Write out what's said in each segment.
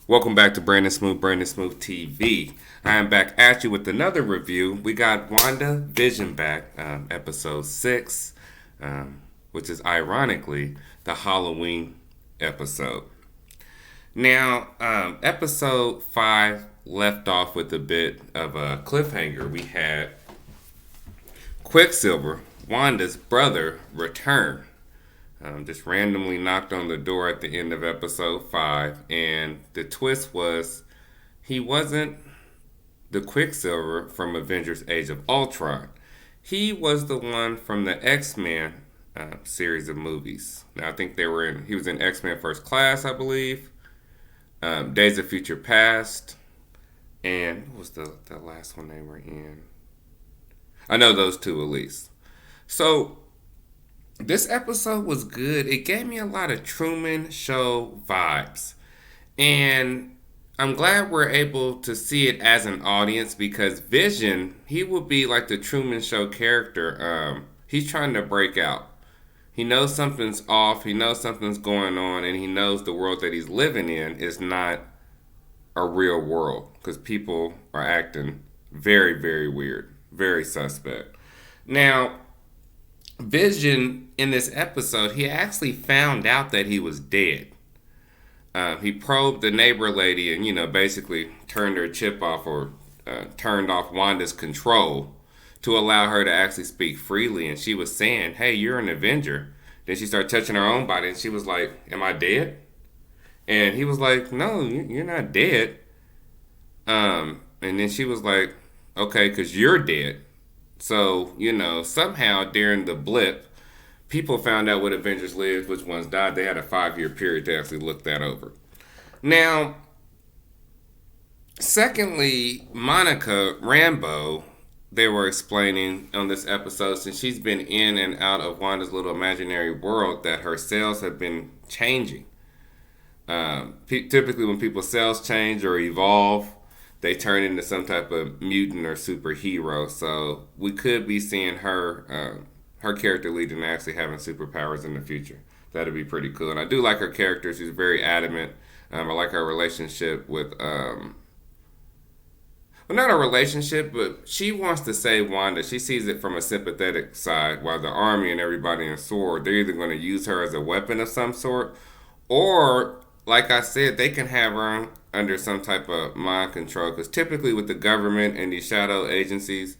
Welcome back to Brandon Smooth TV. I am back at you with another review. We got Wanda Vision back, episode 6, which is ironically the Halloween episode. Now, episode 5 left off with a bit of a cliffhanger. We had Quicksilver, Wanda's brother, return. Just randomly knocked on the door at the end of episode 5, and the twist was he wasn't the Quicksilver from Avengers Age of Ultron. He was the one from the X-Men series of movies. Now I think he was in X-Men First Class, I believe, Days of Future Past, and what was the last one they were in? I know those two at least. So this episode was good. It gave me a lot of Truman Show vibes. And I'm glad we're able to see it as an audience because Vision, he will be like the Truman Show character. He's trying to break out. He knows something's off. He knows something's going on. And he knows the world that he's living in is not a real world. Because people are acting very, very weird. Very suspect. Now, Vision, in this episode, he actually found out that he was dead. He probed the neighbor lady and, basically turned her chip off or turned off Wanda's control to allow her to actually speak freely. And she was saying, hey, you're an Avenger. Then she started touching her own body and she was like, am I dead? And he was like, no, you're not dead. And then she was like, okay, because you're dead. So, somehow during the blip, people found out what Avengers lived, which ones died. They had a 5-year period to actually look that over. Now, secondly, Monica Rambeau, they were explaining on this episode, since she's been in and out of Wanda's little imaginary world, that her cells have been changing. Typically when people's cells change or evolve, they turn into some type of mutant or superhero. So we could be seeing her character leading to actually having superpowers in the future. That'd be pretty cool. And I do like her character. She's very adamant. I like her relationship with, well, not a relationship, but she wants to save Wanda. She sees it from a sympathetic side, while the army and everybody in SWORD, they're either going to use her as a weapon of some sort, or, like I said, they can have her under some type of mind control. Because typically with the government and these shadow agencies,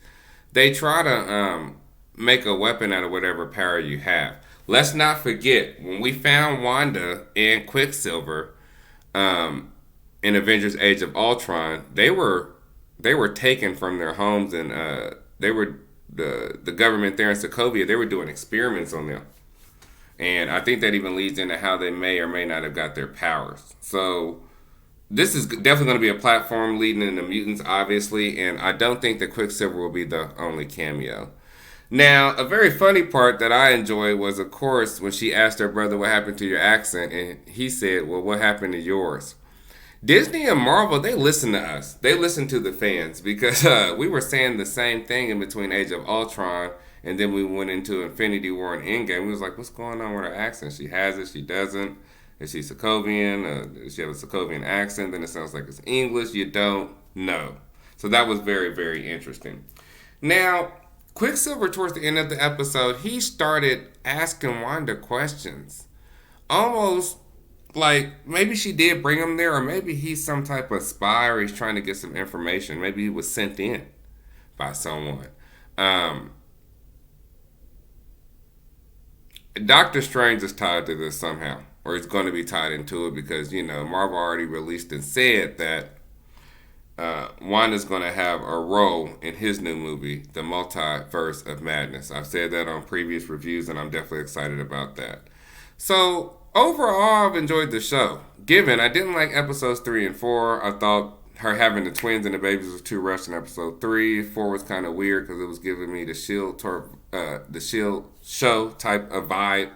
they try to make a weapon out of whatever power you have. Let's not forget, when we found Wanda and Quicksilver in Avengers Age of Ultron, they were taken from their homes, and they were the government there in Sokovia, they were doing experiments on them. And I think that even leads into how they may or may not have got their powers. So this is definitely going to be a platform leading into mutants, obviously, and I don't think that Quicksilver will be the only cameo. Now, a very funny part that I enjoyed was, of course, when she asked her brother what happened to your accent, and he said, well, what happened to yours? Disney and Marvel, they listen to us. They listen to the fans, because we were saying the same thing in between Age of Ultron, and then we went into Infinity War and Endgame. We was like, what's going on with her accent? She has it, she doesn't. Is she Sokovian? Does she have a Sokovian accent? Then it sounds like it's English. You don't know. So that was very, very interesting. Now, Quicksilver, towards the end of the episode, he started asking Wanda questions. Almost like maybe she did bring him there, or maybe he's some type of spy, or he's trying to get some information. Maybe he was sent in by someone. Doctor Strange is tied to this somehow, or he's going to be tied into it, because, Marvel already released and said that Wanda's going to have a role in his new movie, The Multiverse of Madness. I've said that on previous reviews, and I'm definitely excited about that. So, overall, I've enjoyed the show. Given I didn't like episodes 3 and 4, I thought her having the twins and the babies was too rushed in episode 3. 4 was kind of weird because it was giving me the Shield show type of vibe.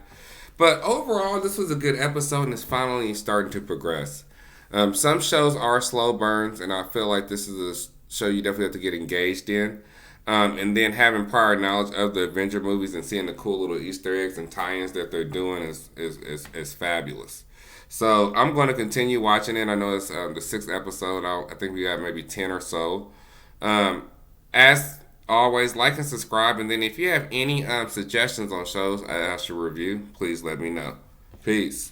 But overall, this was a good episode, and it's finally starting to progress. Some shows are slow burns, and I feel like this is a show you definitely have to get engaged in. And then having prior knowledge of the Avenger movies and seeing the cool little Easter eggs and tie-ins that they're doing is fabulous. So I'm going to continue watching it. I know it's the sixth episode. I think we have maybe 10 or so. As always, like and subscribe. And then if you have any suggestions on shows I should review, please let me know. Peace.